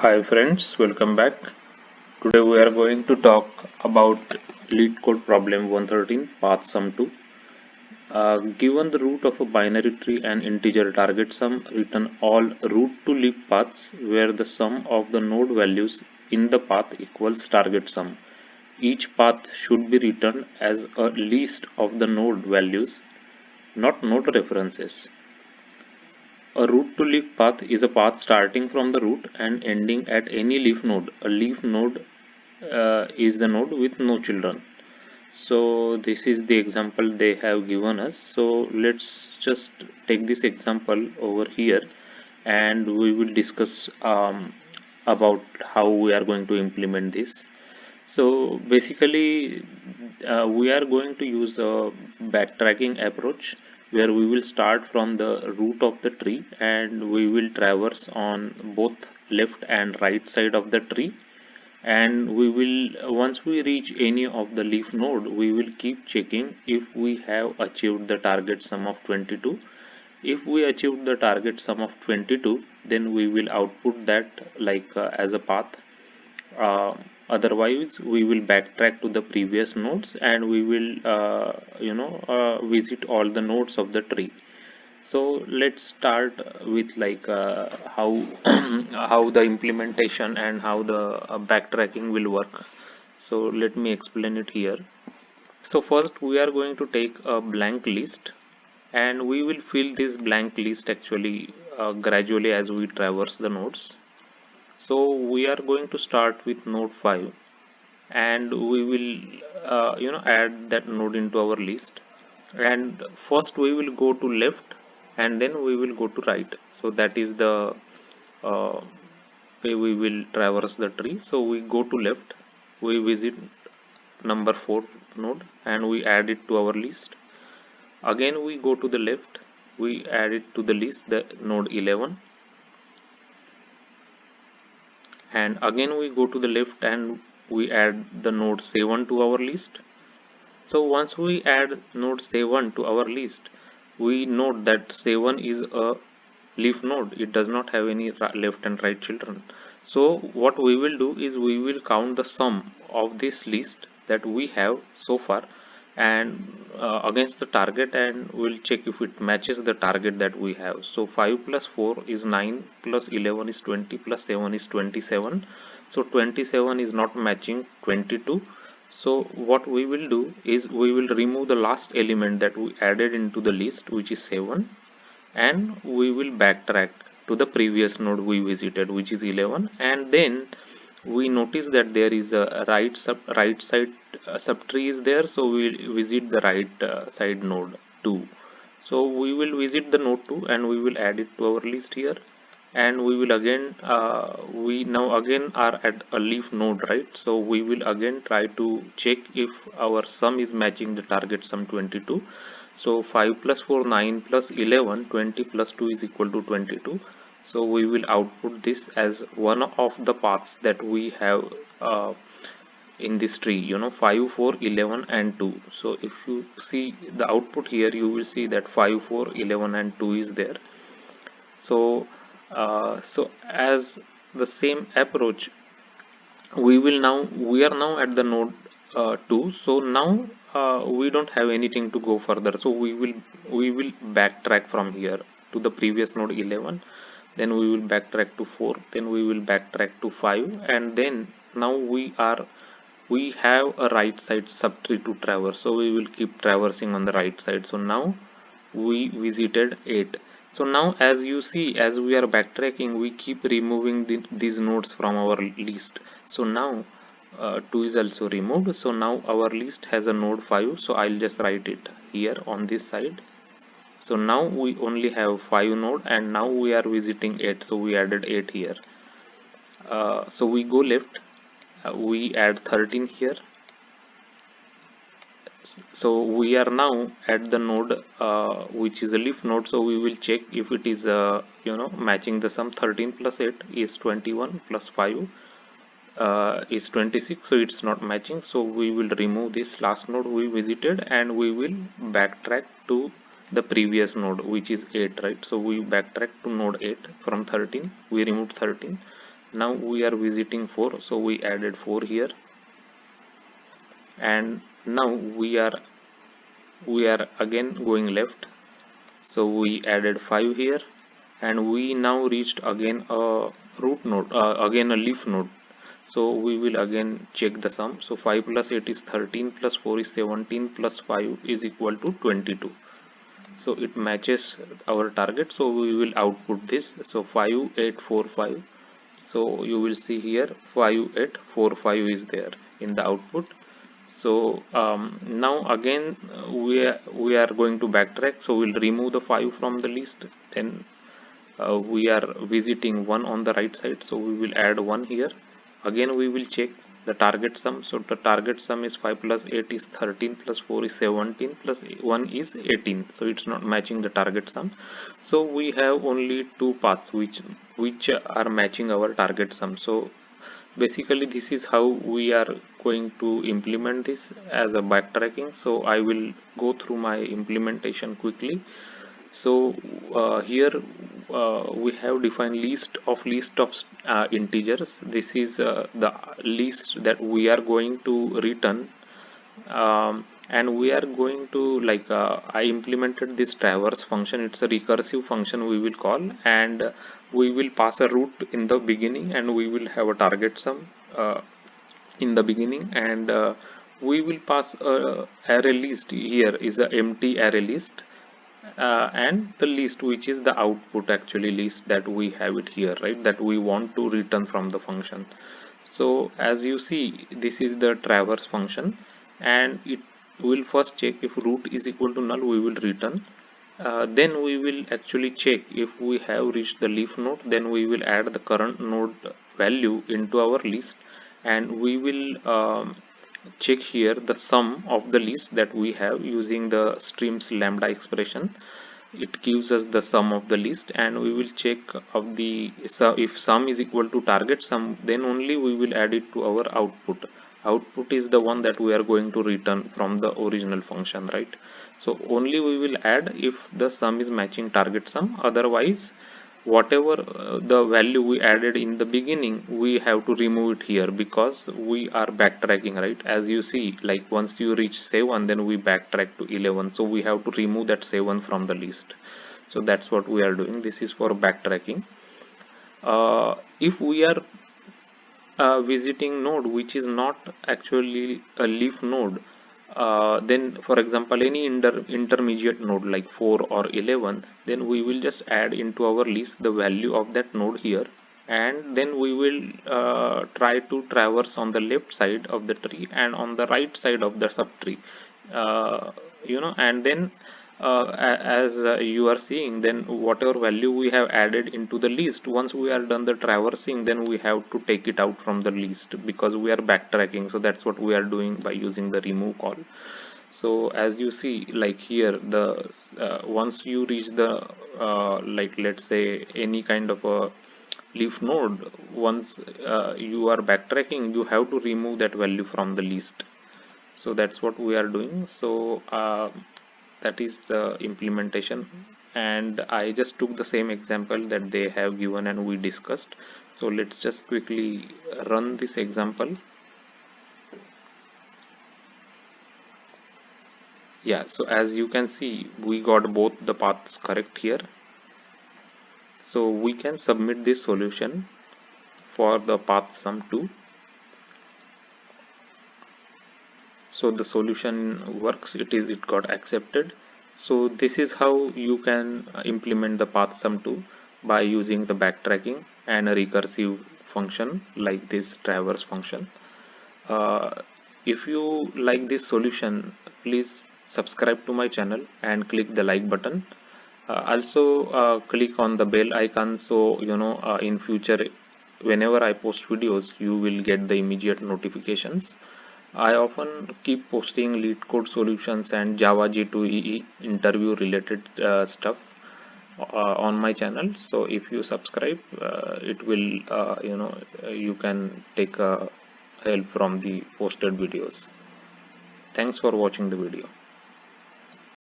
Hi friends, welcome back. Today we are going to talk about lead code problem 113 path sum 2. Given the root of a binary tree and integer target sum, return all root to leaf paths where the sum of the node values in the path equals target sum. Each path should be returned as a list of the node values, not node references. A root to leaf path is a path starting from the root and ending at any leaf node. A leaf node is the node with no children. So this is the example they have given us. So let's just take this example over here and we will discuss about how we are going to implement this. So basically, we are going to use a backtracking approach where we will start from the root of the tree and we will traverse on both left and right side of the tree, and we will, once we reach any of the leaf node, we will keep checking if we have achieved the target sum of 22. If we achieved the target sum of 22, then we will output that as a path. uh, Otherwise we will backtrack to the previous nodes and we will visit all the nodes of the tree. So let's start with how how the implementation and how the backtracking will work. So let me explain it here. So first we are going to take a blank list and we will fill this blank list actually gradually as we traverse the nodes. So we are going to start with node 5 and we will add that node into our list, and first we will go to left and then we will go to right. So that is the uh, way we will traverse the tree. So we go to left, we visit number 4 node and we add it to our list. Again we go to the left, we add it to the list, the node 11, and again we go to the left and we add the node 7 to our list. So once we add node 7 to our list, we note that 7 is a leaf node. It does not have any left and right children. So what we will do is we will count the sum of this list that we have so far and against the target, and we'll check if it matches the target that we have. So 5 plus 4 is 9 plus 11 is 20 plus 7 is 27. So 27 is not matching 22. So what we will do is we will remove the last element that we added into the list, which is 7, and we will backtrack to the previous node we visited, which is 11, and then we notice that there is a right side subtree is there, so we visit the right side node 2. So we will visit the node 2 and we will add it to our list here, and we will again we now again are at a leaf node, right? So we will again try to check if our sum is matching the target sum 22. So 5 plus 4 9 plus 11 20 plus 2 is equal to 22. So we will output this as one of the paths that we have in this tree, 5 4 11 and 2. So if you see the output here, you will see that 5 4 11 and 2 is there. So as the same approach, we are now at the node 2. So now we don't have anything to go further, so we will backtrack from here to the previous node 11, then we will backtrack to 4, then we will backtrack to 5, and then now we have a right side subtree to traverse, so we will keep traversing on the right side. So now we visited 8. So now as you see, as we are backtracking, we keep removing these nodes from our list. So now 2 is also removed. So now our list has a node 5. So I'll just write it here on this side. So now we only have 5 node and now we are visiting 8. So we added 8 here. So we go left, we add 13 here. So we are now at the node which is a leaf node. So we will check if it is matching the sum. 13 plus 8 is 21 plus 5 is 26, so it's not matching. So we will remove this last node we visited and we will backtrack to the previous node, which is 8, right? So we backtrack to node 8 from 13, we removed 13. Now we are visiting 4, so we added 4 here, and now we are again going left, so we added 5 here, and we now reached again a root node, again a leaf node. So we will again check the sum. So 5 plus 8 is 13, plus 4 is 17, plus 5 is equal to 22. So it matches our target, so we will output this. So 5845. So you will see here 5845 is there in the output. So now again we are going to backtrack, so we'll remove the 5 from the list. Then we are visiting 1 on the right side, so we will add 1 here. Again we will check the target sum. So the target sum is 5 plus 8 is 13, plus 4 is 17, plus 1 is 18, so it's not matching the target sum. So we have only two paths which are matching our target sum. So basically this is how we are going to implement this as a backtracking. So I will go through my implementation quickly. So here we have defined list of integers. This is the list that we are going to return, and we are going to I implemented this traverse function. It's a recursive function we will call, and we will pass a root in the beginning, and we will have a target sum in the beginning, and we will pass a array list. Here is a empty array list, and the list which is the output actually list that we have it here, right, that we want to return from the function. So as you see, this is the traverse function, and it will first check if root is equal to null, we will return. Then we will actually check if we have reached the leaf node, then we will add the current node value into our list, and we will check here the sum of the list that we have using the streams lambda expression. It gives us the sum of the list, and we will check of the, so if sum is equal to target sum, then only we will add it to our output. Output is the one that we are going to return from the original function, right? So only we will add if the sum is matching target sum. Otherwise, whatever the value we added in the beginning, we have to remove it here, because we are backtracking, right? As you see, like once you reach 7, then we backtrack to 11, so we have to remove that 7 from the list. So that's what we are doing. This is for backtracking. If we are visiting node which is not actually a leaf node, then for example any intermediate node like 4 or 11, then we will just add into our list the value of that node here, and then we will try to traverse on the left side of the tree and on the right side of the subtree, and then as you are seeing, then whatever value we have added into the list, once we are done the traversing, then we have to take it out from the list, because we are backtracking. So that's what we are doing by using the remove call. So as you see, like here, the once you reach the let's say any kind of a leaf node, once you are backtracking, you have to remove that value from the list. So that's what we are doing. So that is the implementation, and I just took the same example that they have given and we discussed. So let's just quickly run this example. Yeah, so as you can see, we got both the paths correct here. So we can submit this solution for the path sum 2. So the solution works, it got accepted. So this is how you can implement the path sum 2 by using the backtracking and a recursive function like this traverse function. If you like this solution, please subscribe to my channel and click the like button. Also click on the bell icon, so in future whenever I post videos, you will get the immediate notifications. I often keep posting LeetCode solutions and Java J2EE interview related stuff on my channel. So if you subscribe, it will you can take help from the posted videos. Thanks for watching the video.